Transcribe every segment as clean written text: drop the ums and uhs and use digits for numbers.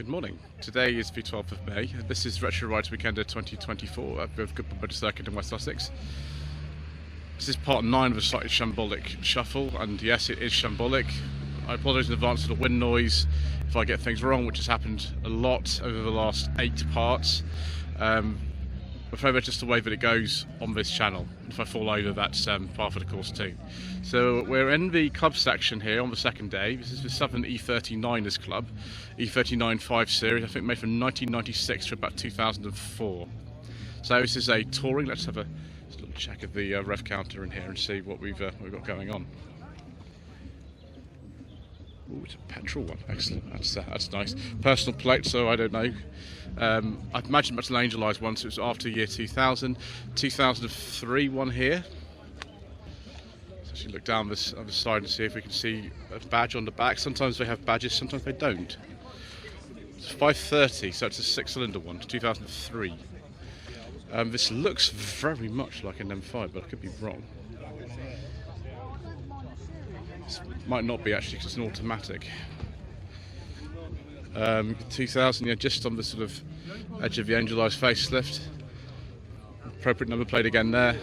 Good morning. Today is the 12th of May. This is Retro Rides Weekend 2024 at Goodwood Motor Circuit in West Sussex. This is part 9 of a Slightly Shambolic Shuffle, and yes, it is shambolic. I apologise in advance for the wind noise if I get things wrong, which has happened a lot over the last 8 parts. I'm afraid that's just the way that it goes on this channel. If I fall over, that's part of the course too. So we're in the club section here on the second day. This is the Southern E39ers Club, E39 5 Series, I think made from 1996 to about 2004. So this is a touring. Let's have a little check of the rev counter in here and see what we've got going on. Ooh, it's a petrol one. Excellent. That's nice. Personal plate, so I don't know. I'd imagine that's an angelised one, so it's after year 2000. 2003 one here. Let's actually look down this other side and see if we can see a badge on the back. Sometimes they have badges, sometimes they don't. It's 530, so it's a 6-cylinder one, 2003. This looks very much like an M5, but I could be wrong. Might not be actually, because it's an automatic. 2000, yeah, just on the sort of edge of the angelised facelift. Appropriate number plate again there.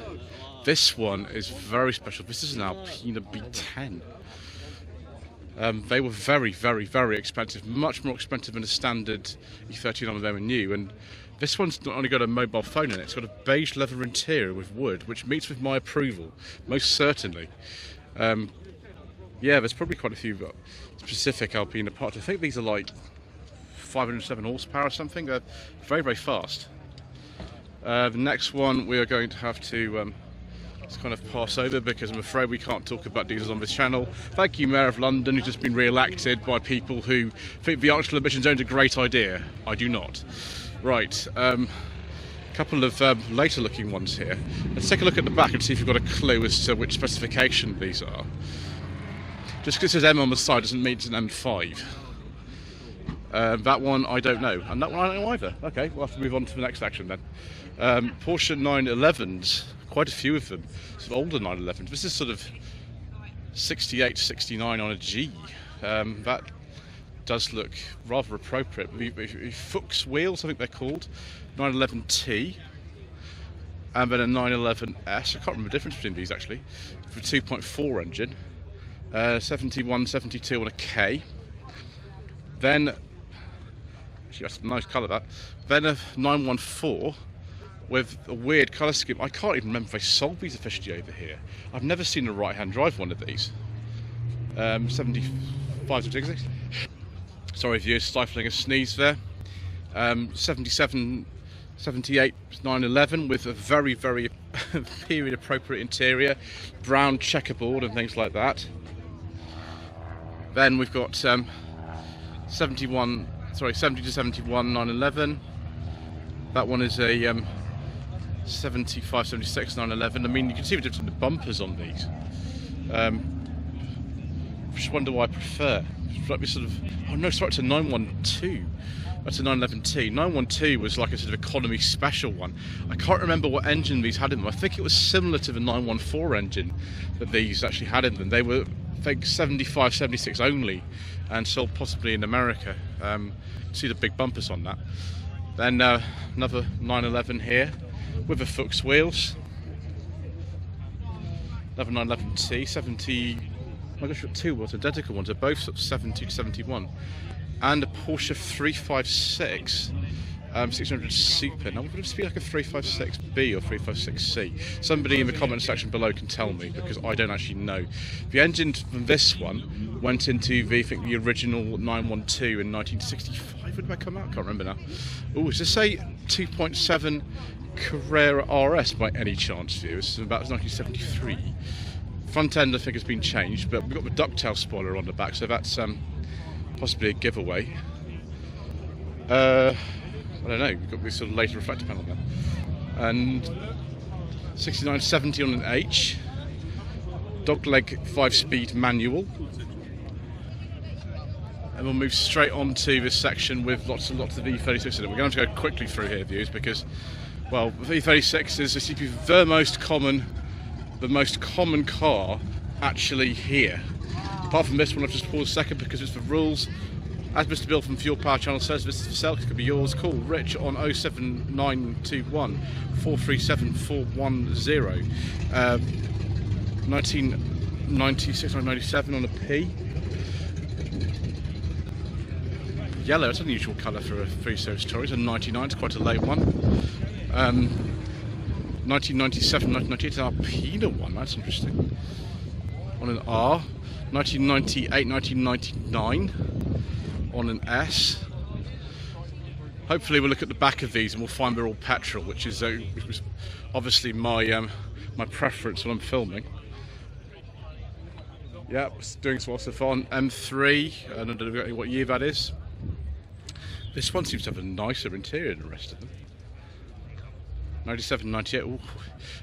This one is very special. This is an Alpina B10. They were very, very, very expensive. Much more expensive than a standard E39 they were new. And this one's not only got a mobile phone in it, it's got a beige leather interior with wood, which meets with my approval, most certainly. Yeah, there's probably quite a few specific Alpina parts. I think these are like 507 horsepower or something. They're very, very fast. The next one we are going to have to just kind of pass over, because I'm afraid we can't talk about diesels on this channel. Thank you, Mayor of London, who's just been re-elected by people who think the Artificial Emission Zone's a great idea. I do not. Right, couple of later looking ones here. Let's take a look at the back and see if you've got a clue as to which specification these are. Just because it says M on the side doesn't mean it's an M5. That one I don't know, and that one I don't know either. Okay, we'll have to move on to the next section then. Porsche 911s, quite a few of them, sort of older 911s. This is sort of 68, 69 on a G. That does look rather appropriate. The Fuchs wheels, I think they're called, 911T, and then a 911S. I can't remember the difference between these actually. For a 2.4 engine. 71, 72 on a K. Then, actually that's a nice colour that. Then a 914 with a weird colour scheme. I can't even remember if they sold these officially over here. I've never seen a right-hand drive one of these. 75, 76. Sorry if you're stifling a sneeze there. 77, 78 911 with a very, very period appropriate interior, brown checkerboard and things like that. Then we've got 70 to 71 911. That one is a 75, 76 911. I mean, you can see the difference in the bumpers on these. Just wonder why I prefer. It's like this sort of, oh no, sorry, it's a 912. That's a 911T. 912 was like a sort of economy special one. I can't remember what engine these had in them. I think it was similar to the 914 engine that these actually had in them. They were, I think, 75, 76 only, and sold possibly in America. See the big bumpers on that. Then another 911 here with the Fuchs wheels. Another 911T, 70. Oh my gosh, we've got two identical ones. They're both sort of 70 to 71. And a Porsche 356 600 Super. Now, would this be like a 356B or 356C? Somebody in the comment section below can tell me, because I don't actually know. The engine from this one went into the, I think, the original 912 in 1965. When did that come out? I can't remember now. Oh, is this a 2.7 Carrera RS by any chance, view? It's about 1973. Front end, I think, has been changed, but we've got the ducktail spoiler on the back, so that's possibly a giveaway. I don't know, we've got this sort of later reflector panel there. And 6970 on an H. Dogleg 5-speed manual. And we'll move straight on to this section with lots and lots of E36 in it. We're going to have to go quickly through here, views, because, well, the E36 is the most common car actually here. Apart from this one, I've just paused a second because it's the rules. As Mr. Bill from Fuel Power Channel says, this is for sale. It could be yours. Call Rich on 07921 437 410. 1996, 1997 on a P. Yellow, it's an unusual colour for a 3 Series Touring. It's a 99, it's quite a late one. 1997, 1998, an Alpina one, that's interesting. On an R. 1998, 1999 on an S. Hopefully we'll look at the back of these and we'll find they're all petrol, which was obviously my my preference when I'm filming. Yeah, it's doing so well so far. On M3, I don't know what year that is. This one seems to have a nicer interior than the rest of them. 97, 98, oh,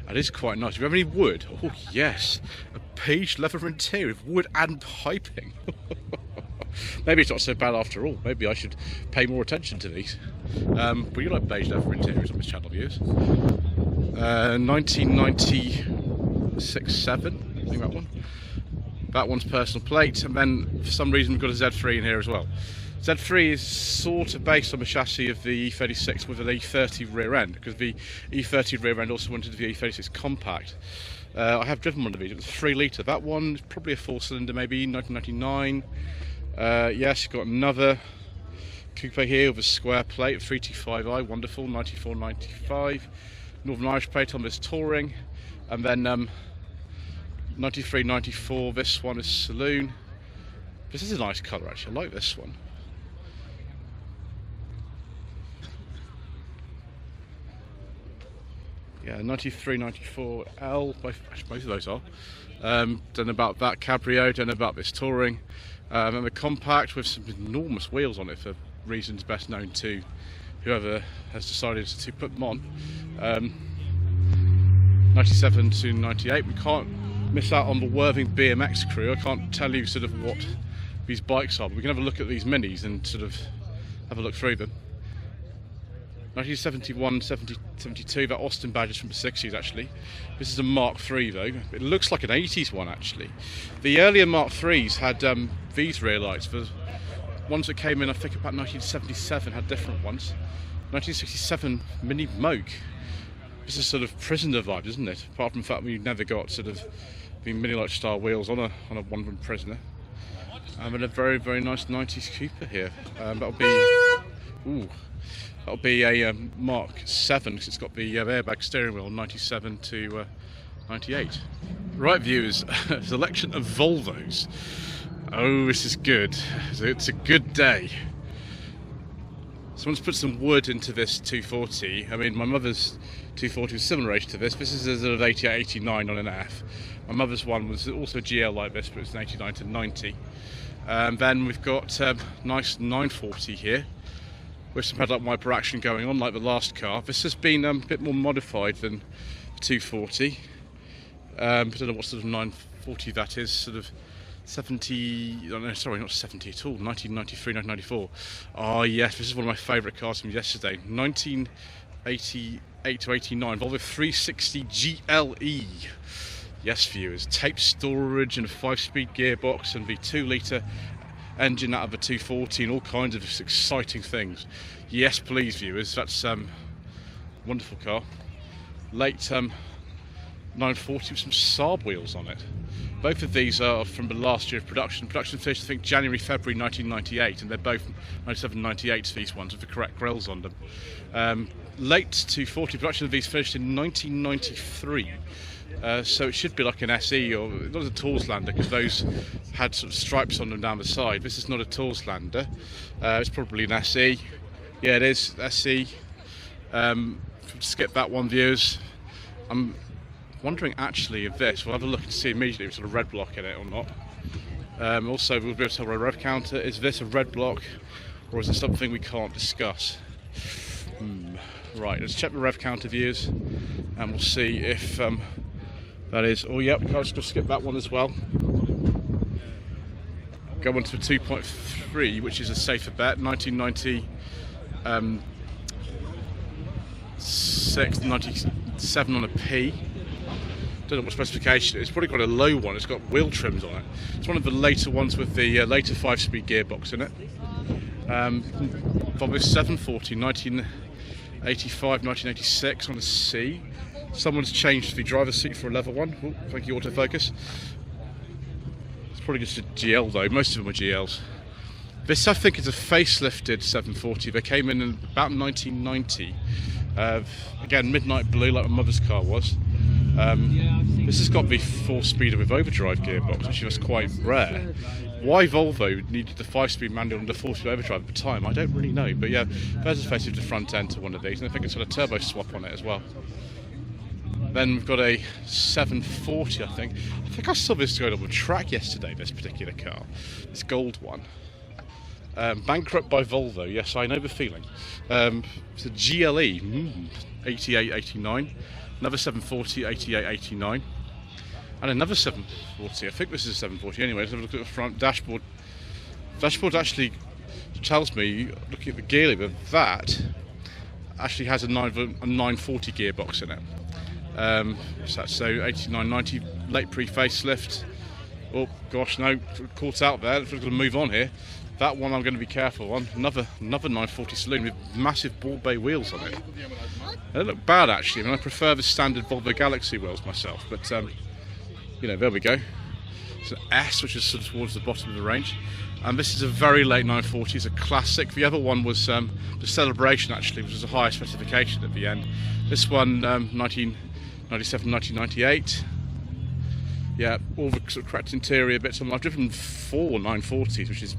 that is quite nice. Do you have any wood? Oh yes, a beige leather interior with wood and piping. Maybe it's not so bad after all. Maybe I should pay more attention to these. But you like beige leather interiors on this channel, viewers. 1996, 7, I think that one. That one's personal plate, and then for some reason we've got a Z3 in here as well. Z3 is sort of based on the chassis of the E36 with an E30 rear end, because the E30 rear end also went into the E36 compact. I have driven one of these. It was 3 litre. That one is probably a 4-cylinder, maybe 1999. Yes, you've got another coupe here with a square plate, 325i, wonderful, 94, 95. Northern Irish plate on this Touring, and then 93, 94. This one is saloon. This is a nice colour actually. I like this one. Yeah, 93, 94 L, both of those are. Then about that Cabrio, then about this Touring. And the compact with some enormous wheels on it for reasons best known to whoever has decided to put them on. 97 to 98, we can't miss out on the Worthing BMX crew. I can't tell you sort of what these bikes are, but we can have a look at these minis and sort of have a look through them. 1971, 72, that Austin badge is from the 60s actually. This is a Mark III though. It looks like an 80s one actually. The earlier Mark IIIs had these rear lights. The ones that came in I think about 1977 had different ones. 1967 Mini Moke. This is sort of prisoner vibe, isn't it? Apart from the fact we've never got sort of the Mini Light style wheels on a one-room prisoner. And a very, very nice 90s Cooper here. That'll be a Mark 7 because it's got the airbag steering wheel, 97 to 98. Right, viewers, a selection of Volvos. Oh, this is good. It's a good day. Someone's put some wood into this 240. I mean, my mother's 240 was similar age to this. This is a sort of 88, 89 on an F. My mother's one was also GL like this, but it's an 89 to 90. Then we've got nice 940 here, with some headlight wiper action going on like the last car. This has been a bit more modified than 240. I don't know what sort of 940 that is, sort of 70, oh no, sorry, not 70 at all, 1993, 1994. Oh yes, this is one of my favourite cars from yesterday, 1988 to 89, Volvo 360 GLE. Yes, viewers, tape storage and a 5-speed gearbox and the 2-litre engine out of a 240 and all kinds of exciting things. Yes, please, viewers, that's wonderful car. Late 940 with some Saab wheels on it. Both of these are from the last year of production. Production finished, I think, January, February 1998, and they're both 97, 98 these ones with the correct grills on them. Late 240 production of these finished in 1993. So it should be like an SE, or not a Tourslander, because those had sort of stripes on them down the side. This is not a Tourslander. It's probably an SE. Yeah, it is SE. Skip that one, viewers. I'm wondering actually if this, we'll have a look and see immediately if it's got a red block in it or not. Also, we'll be able to tell a rev counter. Is this a red block, or is it something we can't discuss? Right, let's check the rev counter, viewers, and we'll see if that is. Oh, yep, I'll just skip that one as well. Go on to 2.3, which is a safer bet. 1997 on a P. Don't know what specification it is. It's probably got a low one. It's got wheel trims on it. It's one of the later ones with the later 5-speed gearbox in it. Volvo 740, 1985, 1986 on a C. Someone's changed the driver's seat for a leather one. Ooh, thank you, autofocus. It's probably just a GL though, most of them are GLs. This I think is a facelifted 740. They came in about 1990. Again, midnight blue like my mother's car was. This has got the 4-speeder with overdrive gearbox, which was quite rare. Why Volvo needed the 5-speed manual and the 4-speed overdrive at the time, I don't really know. But yeah, there's a facelift front end to one of these, and I think it's got a turbo swap on it as well. Then we've got a 740, I think. I think I saw this going on the track yesterday, this particular car. This gold one. Bankrupt by Volvo, yes, I know the feeling. It's a GLE, 88, 89. Another 740, 88, 89. And another 740, I think this is a 740 anyway. Let's have a look at the front dashboard. Dashboard actually tells me, looking at the gear lever, that actually has a 940 gearbox in it. So 89, 90, late pre-facelift. Oh gosh, no, caught out there. We're going to move on here. That one I'm going to be careful on. Another 940 saloon with massive ball bay wheels on it. They don't look bad actually. I mean, I prefer the standard Volvo Galaxy wheels myself, but you know, there we go. It's an S, which is sort of towards the bottom of the range. And this is a very late 940. It's a classic. The other one was the Celebration actually, which was a higher specification at the end. This one, 1997, 1998. Yeah, all the sort of cracked interior bits. I've driven 4 940s, which is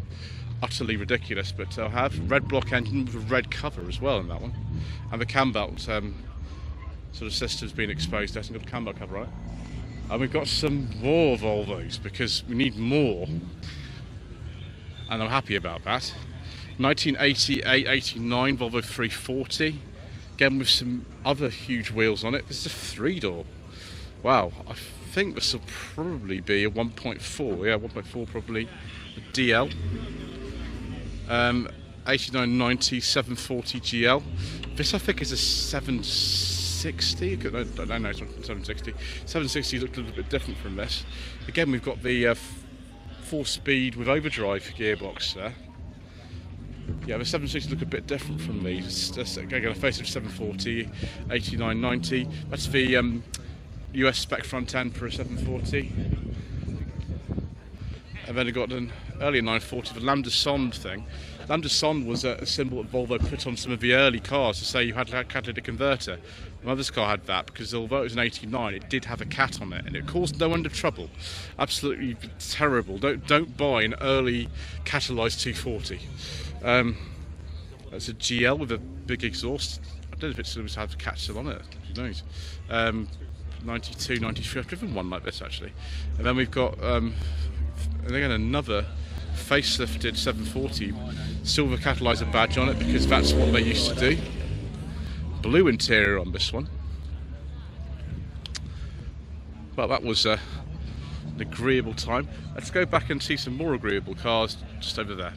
utterly ridiculous, but I'll have red block engine with a red cover as well in that one. And the cam belt sort of system's been exposed. There hasn't got a cam belt cover, right? And we've got some more Volvos because we need more. And I'm happy about that. 1988, 89 Volvo 340. Again with some other huge wheels on it. This is a 3-door. Wow, I think this will probably be a 1.4. Yeah, 1.4 probably. A DL. 89, 90, 740 GL. This I think is a 760. No, it's not 760. 760 looked a little bit different from this. Again, we've got the 4-speed with overdrive gearbox there. Yeah, the 760 look a bit different from these. Again, a facelift 740, 89, 90. That's the US spec front end for a 740. And then I got an earlier 940, the Lambda Sonde thing. Lambda Sonde was a symbol that Volvo put on some of the early cars to say you had a catalytic converter. My mother's car had that because although it was an 89, it did have a cat on it, and it caused no end of trouble. Absolutely terrible. Don't buy an early catalysed 240. That's a GL with a big exhaust. I don't know if it still has cats still on it. Who knows? 92, 93. I've driven one like this actually. And then we've got and again another facelifted 740, silver catalyzer badge on it because that's what they used to do. Blue interior on this one. Well, that was an agreeable time. Let's go back and see some more agreeable cars just over there.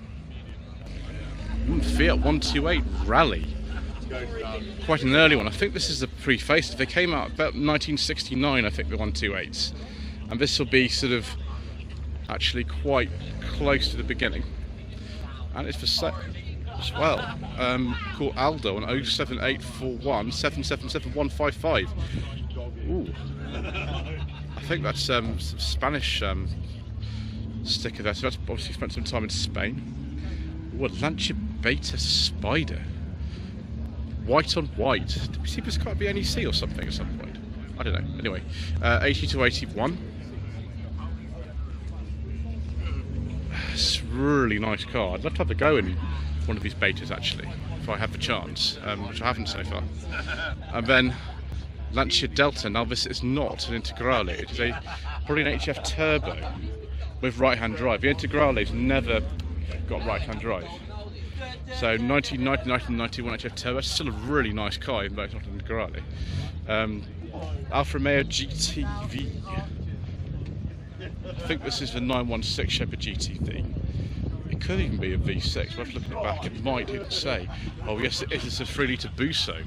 Fiat 128 Rally. Quite an early one. I think this is a pre-facelift. They came out about 1969, I think, the 128s. And this will be sort of actually quite close to the beginning. And it's for sale as well. Called Aldo on 07841 777 155. Ooh. I think that's some Spanish sticker there. So that's obviously spent some time in Spain. Ooh, a Lancia Beta Spider. White on white. Did we see this car be NEC or something at some point? I don't know. Anyway, 80 to 81. It's a really nice car. I'd love to have a go in one of these betas actually, if I have the chance, which I haven't so far. And then Lancia Delta. Now this is not an Integrale. It is probably an HF Turbo with right-hand drive. The Integrale's never got right-hand drive. So 1990, 1991 HF Turbo. That's still a really nice car, even though it's not an Integrale. Alfa Romeo GTV. I think this is the 916 Shepherd GTV. It could even be a V6, but looking at the back, it might even say. Oh yes, it is. It's a 3-litre Busso.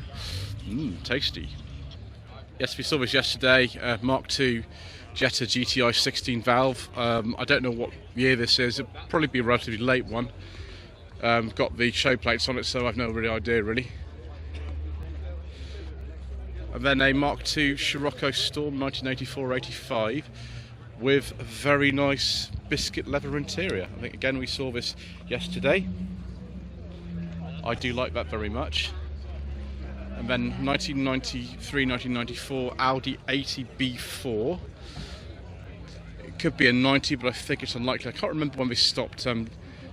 Tasty. Yes, we saw this yesterday. Mark II Jetta GTI 16 valve. I don't know what year this is. It'll probably be a relatively late one. Got the show plates on it, so I've no really idea really. And then a Mark II Scirocco Storm 1984-85 with a very nice biscuit leather interior. I think again we saw this yesterday. I do like that very much. And then 1993-1994 Audi 80 B4. It could be a 90, but I think it's unlikely. I can't remember when they stopped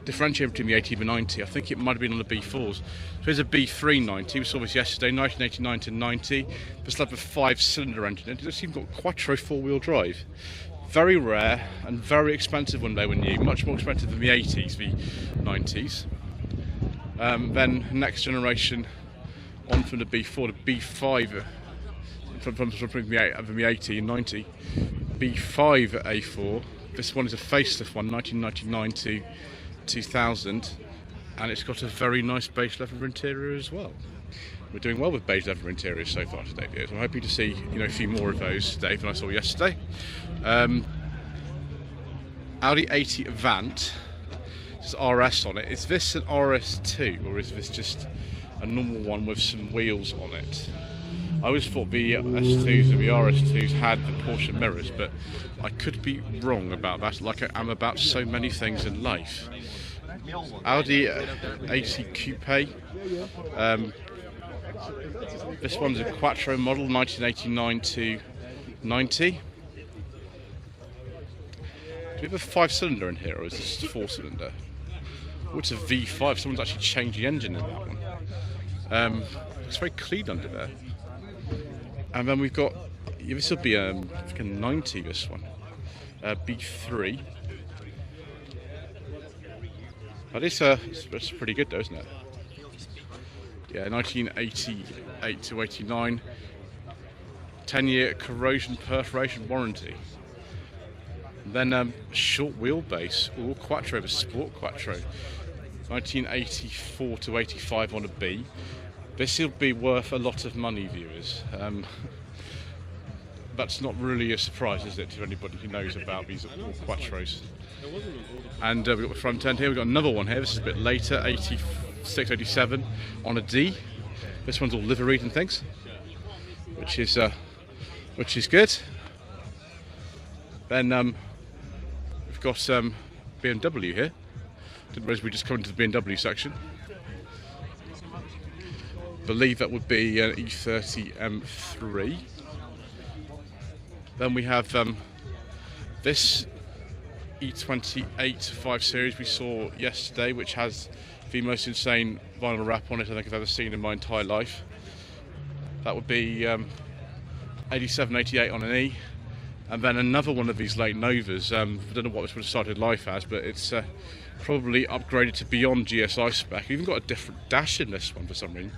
differentiating between the 80 and the 90. I think it might have been on the B4s. So here's a B390. We saw this yesterday, 1989 to 90. This like a 5-cylinder engine. It just seems got quattro 4-wheel drive. Very rare and very expensive when they were new. Much more expensive than the 80s, the 90s. Then next generation. On from the B4 to B5, from the 80 and 90, B5 A4. This one is a facelift one, 1999 to 2000, and it's got a very nice beige leather interior as well. We're doing well with beige leather interiors so far today, viewers. I'm hoping to see a few more of those today than I saw yesterday. Audi 80 Avant. There's RS on it. Is this an RS2 or is this just a normal one with some wheels on it? I always thought the S2s and the RS2s had the Porsche mirrors, but I could be wrong about that, like I am about so many things in life. Audi 80 Coupe. This one's a Quattro model, 1989 to 90. Do we have a 5-cylinder in here, or is this a 4-cylinder? Oh, it's a V5. Someone's actually changed the engine in that one. It's very clean under there. And then we've got, this will be a 90, this one, B3. But it's pretty good though, isn't it? Yeah, 1988 to 89, 10-year corrosion perforation warranty. And then short wheelbase, all Quattro, the Sport Quattro, 1984 to 85 on a B. This will be worth a lot of money, viewers. That's not really a surprise, is it, to anybody who knows about these Quattros. And we've got the front end here. We've got another one here. This is a bit later, 86, 87 on a D. This one's all liveried and things, which is good. Then we've got BMW here. Didn't realise we just come into the BMW section. Believe that would be an E30 M3. Then we have this E28 5 Series we saw yesterday, which has the most insane vinyl wrap on it I think I've ever seen in my entire life. That would be 87, 88 on an E. And then another one of these late Novas. I don't know what this would have started life as, but it's probably upgraded to beyond GSI spec. Even got a different dash in this one for some reason.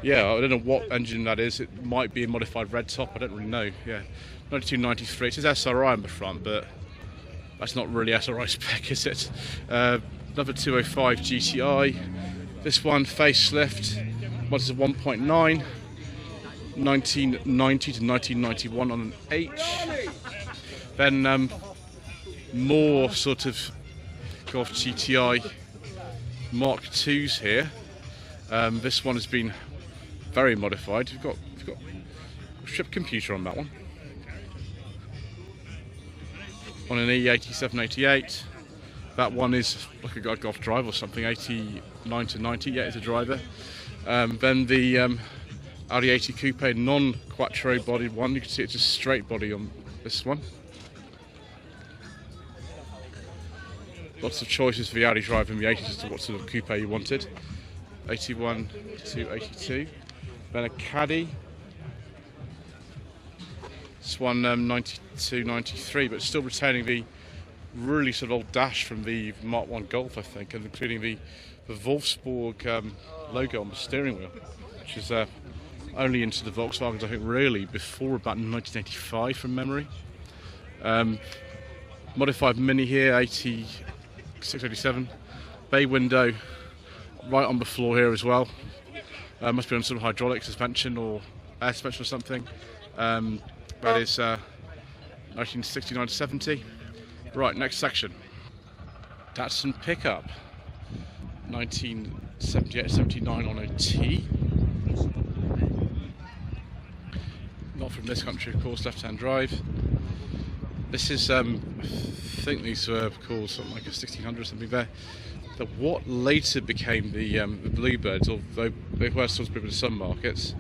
Yeah, I don't know what engine that is. It might be a modified red top. I don't really know. Yeah, 92, 93. It says SRI on the front, but that's not really SRI spec, is it? Another 205 GTI. This one facelift. What's a 1.9? 1990 to 1991 on an H. Then more sort of Golf GTI Mark IIs here. This one has been very modified. We've got a strip computer on that one. On an E87, 88. That one is like a Golf drive or something, 89 to 90. Yeah, it's a driver. Then the Audi 80 Coupe non-Quattro bodied one. You can see it's a straight body on this one. Lots of choices for the Audi driver in the 80s as to what sort of coupe you wanted. 81 to 82. Then a Caddy. This one 92, 93, but still retaining the really sort of old dash from the Mark I Golf, I think, and including the Wolfsburg logo on the steering wheel, which is only into the Volkswagens, I think, really before about 1985 from memory. Modified Mini here, 86, 87. Bay window right on the floor here as well. Must be on some hydraulic suspension or air suspension or something. That is 1969 to 70. Right, next section. Datsun pickup, 1978-79 on a T. Not from this country, of course, left-hand drive. This is, I think these were called something like a 1600 or something there. What later became the Bluebirds, although they were still in some markets.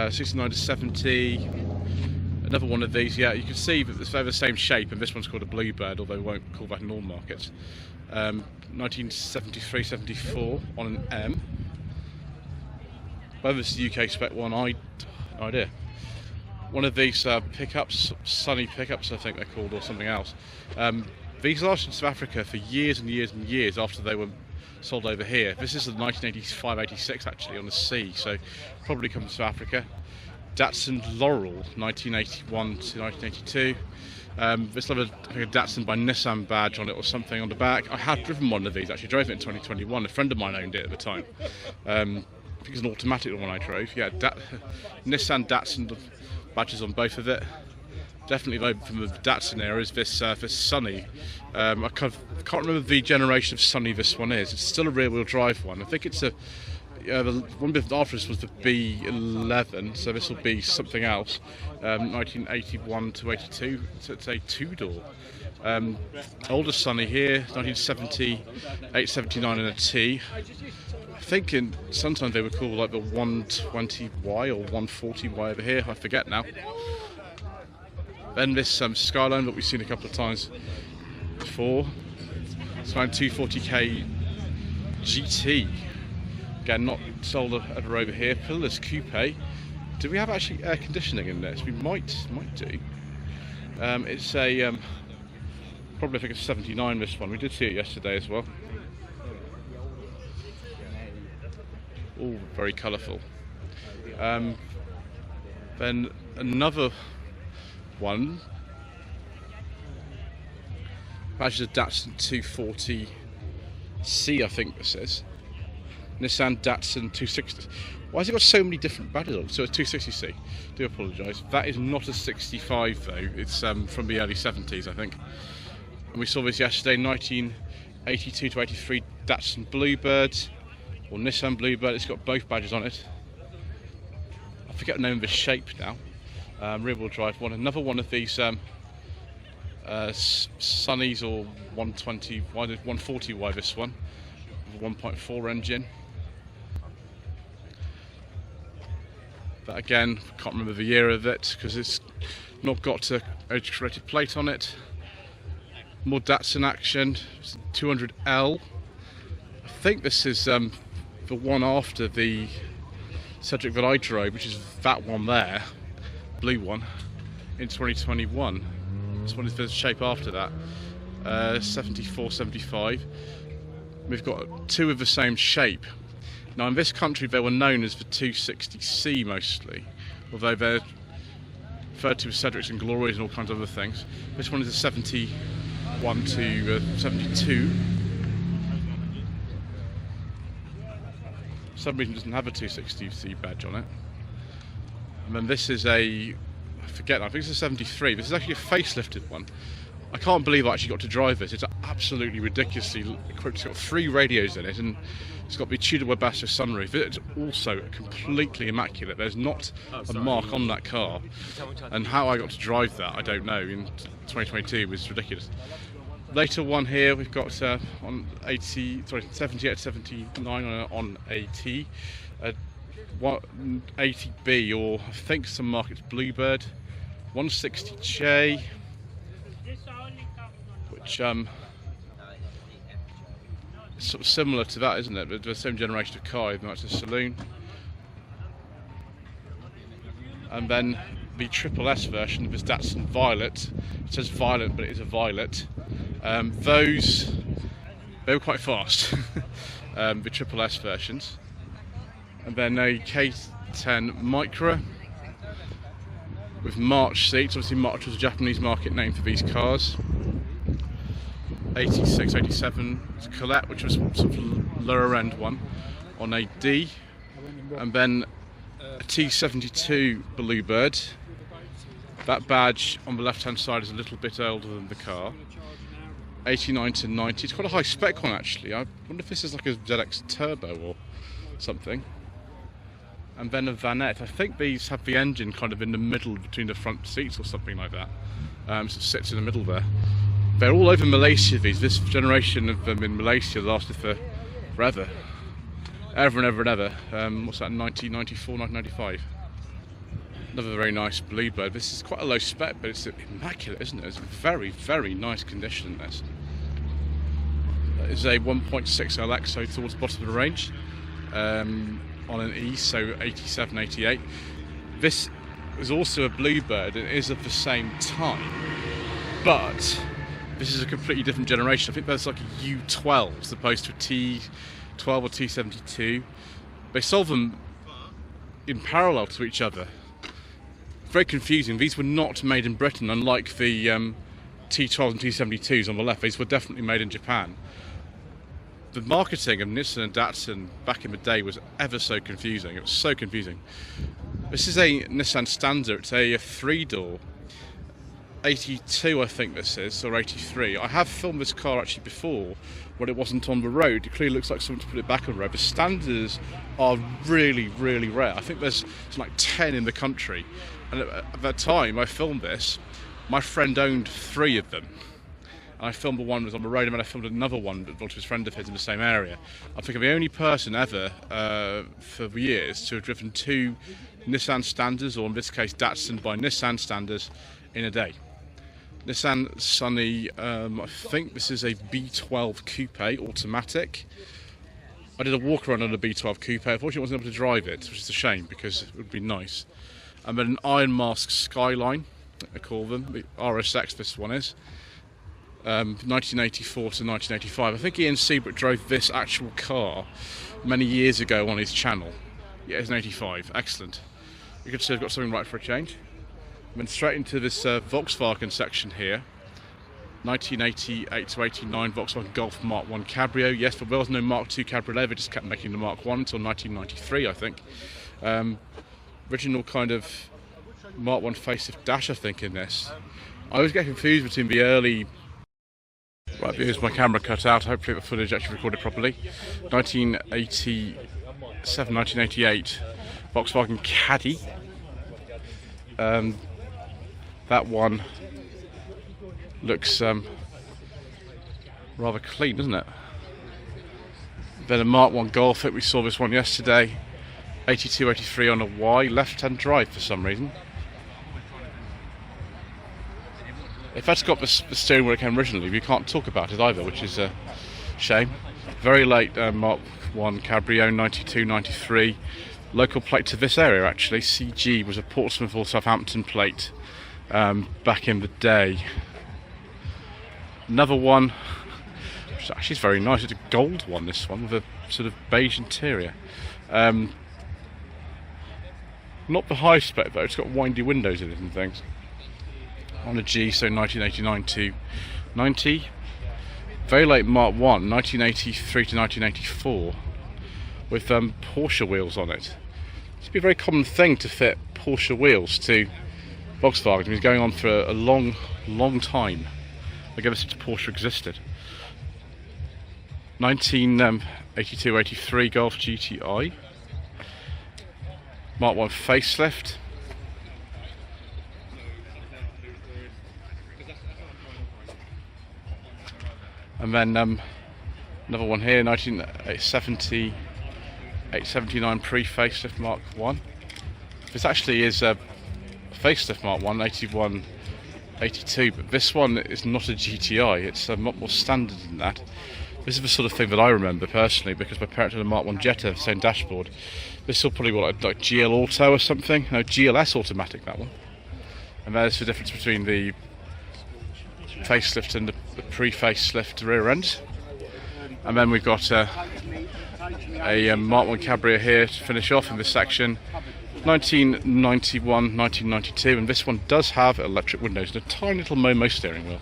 69 to 70. Another one of these, yeah, you can see that they're the same shape, and this one's called a Bluebird, although we won't call that in all markets. 1973-74 on an M. Whether this is the UK spec one, no idea. One of these pickups, Sunny pickups, I think they're called, or something else. These lasted in South Africa for years and years and years after they were sold over here. This is the 1985-86 actually on the C, so probably comes from South Africa. Datsun Laurel, 1981 to 1982. This level, I think, a Datsun by Nissan badge on it or something on the back. I had driven one of these, actually drove it in 2021. A friend of mine owned it at the time. I think it's an automatic one I drove. Yeah, Nissan Datsun badges on both of it. Definitely though from the Datsun era is this Sunny. I can't remember the generation of Sunny this one is. It's still a rear-wheel drive one. I think it's the one before after this was the B11, so this will be something else. 1981 to 82, so it's a two-door. Older Sunny here, 1978, 79 and a T. I think sometimes they were called like the 120Y or 140Y over here, I forget now. Then this Skyline that we've seen a couple of times before. It's around 240k GT. Again, not sold over here. Pillarless coupe. Do we have actually air conditioning in this? We might do. It's a probably I think it's 79. This one. We did see it yesterday as well. All very colourful. Then another one. Actually, a Datsun 240C, I think this is. Nissan Datsun 260. Why has it got so many different badges on? So it's 260C. Do apologise. That is not a 65 though. It's from the early 70s, I think. And we saw this yesterday, 1982 to 83 Datsun Bluebird, or Nissan Bluebird. It's got both badges on it. I forget the name of the shape now. Rear-wheel drive one. Another one of these Sunnies or 120, 140Y this one, with a 1.4 engine. But again, can't remember the year of it because it's not got a age-rated plate on it. More Datsun action, 200L. I think this is the one after the Cedric that I drove, which is that one there, blue one, in 2021. This one is the shape after that, 74, 75. We've got two of the same shape. Now in this country they were known as the 260C mostly, although they're referred to as Cedrics and Glories and all kinds of other things. This one is a 71 to 72. For some reason it doesn't have a 260C badge on it. And then this is I forget, I think it's a 73. This is actually a facelifted one. I can't believe I actually got to drive this. It's absolutely ridiculously equipped. It's got 3 radios in it, and it's got the Tudor Webasto sunroof. It's also completely immaculate. There's not a mark on that car. And how I got to drive that, I don't know. In 2022 was ridiculous. Later one here, we've got on 78, 79 on AT. 180B, or I think some markets Bluebird, 160J, which is sort of similar to that, isn't it? The same generation of car, even though it's a saloon. And then the Triple S version of this Datsun Violet. It says Violet, but it is a Violet. Those, they were quite fast, the Triple S versions. And then a K10 Micra with March seats. Obviously March was a Japanese market name for these cars. 86, 87 Colette, which was sort of lower end one on a D. And then a T72 Bluebird. That badge on the left hand side is a little bit older than the car. 89 to 90. It's quite a high spec one actually. I wonder if this is like a ZX Turbo or something. And then a vanette. I think these have the engine kind of in the middle between the front seats or something like that. So it sits in the middle there. They're all over Malaysia, these. This generation of them in Malaysia lasted for forever. Ever and ever and ever. What's that, 1994, 1995? Another very nice Bluebird. This is quite a low spec, but it's immaculate, isn't it? It's very, very nice condition, this. It's a 1.6 LX, so towards the bottom of the range. On an E, so 87, 88. This is also a Bluebird, and it is of the same time, but this is a completely different generation. I think there's like a U12 as opposed to a T12 or T72. They sold them in parallel to each other. Very confusing. These were not made in Britain, unlike the T12 and T72s on the left. These were definitely made in Japan. The marketing of Nissan and Datsun back in the day was ever so confusing. It was so confusing. This is a Nissan Stanza. It's a 3-door. 82 I think this is, or 83. I have filmed this car actually before when it wasn't on the road. It clearly looks like someone to put it back on the road. The Stanzas are really, really rare. I think there's like 10 in the country. And at that time I filmed this, my friend owned 3 of them. I filmed the one that was on the road, and then I filmed another one that belonged to his friend of his in the same area. I think I'm the only person ever, for years, to have driven 2 Nissan Stanzas, or in this case Datsun by Nissan Stanzas, in a day. Nissan Sunny, I think this is a B12 Coupe automatic. I did a walk around on a B12 Coupe. Unfortunately I wasn't able to drive it, which is a shame because it would be nice. And then an Iron Mask Skyline, I call them, the RSX this one is. 1984 to 1985. I think Ian Seabrook drove this actual car many years ago on his channel. Yeah, it's an 85. Excellent. You can see I've got something right for a change. And then straight into this Volkswagen section here. 1988 to 89 Volkswagen Golf Mark 1 Cabrio. Yes, but there was no Mark 2 Cabriolet. They just kept making the Mark 1 until 1993, I think. Original kind of Mark 1 facelift dash, I think, in this. I always get confused between the early... Right, here's my camera cut out. Hopefully the footage actually recorded properly. 1987, 1988 Volkswagen Caddy. That one looks rather clean, doesn't it? Then a Mark 1 Golf. We saw this one yesterday. 82, 83 on a Y, left-hand drive for some reason. If that's got the steering wheel it came originally, we can't talk about it either, which is a shame. Very late Mark 1 Cabrio, 92, 93. Local plate to this area actually. CG was a Portsmouth or Southampton plate back in the day. Another one, which actually is very nice. It's a gold one, this one, with a sort of beige interior. Not the high spec though, it's got windy windows in it and things. On a G, so 1989 to 90. Very late Mark 1, 1983 to 1984, with Porsche wheels on it. It's been a very common thing to fit Porsche wheels to Volkswagen. It's been going on for a long, long time. I guess since Porsche existed. 1982-83 Golf GTI. Mark 1 facelift. And then another one here, 1970, 879 pre-facelift Mark 1. This actually is a facelift Mark 1, 81, 82, but this one is not a GTI, it's a lot more standard than that. This is the sort of thing that I remember personally, because my parents had a Mark 1 Jetta, the same dashboard. This will probably what, like GL Auto or something? No, GLS automatic, that one. And there's the difference between the facelift and the pre-facelift rear end. And then we've got a Mark 1 Cabrio here to finish off in this section. 1991, 1992, and this one does have electric windows and a tiny little Momo steering wheel.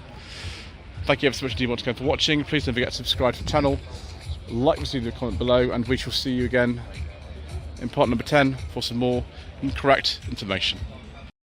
Thank you ever so much indeed once again for watching. Please don't forget to subscribe to the channel, like this video, comment below, and we shall see you again in part number 10 for some more incorrect information.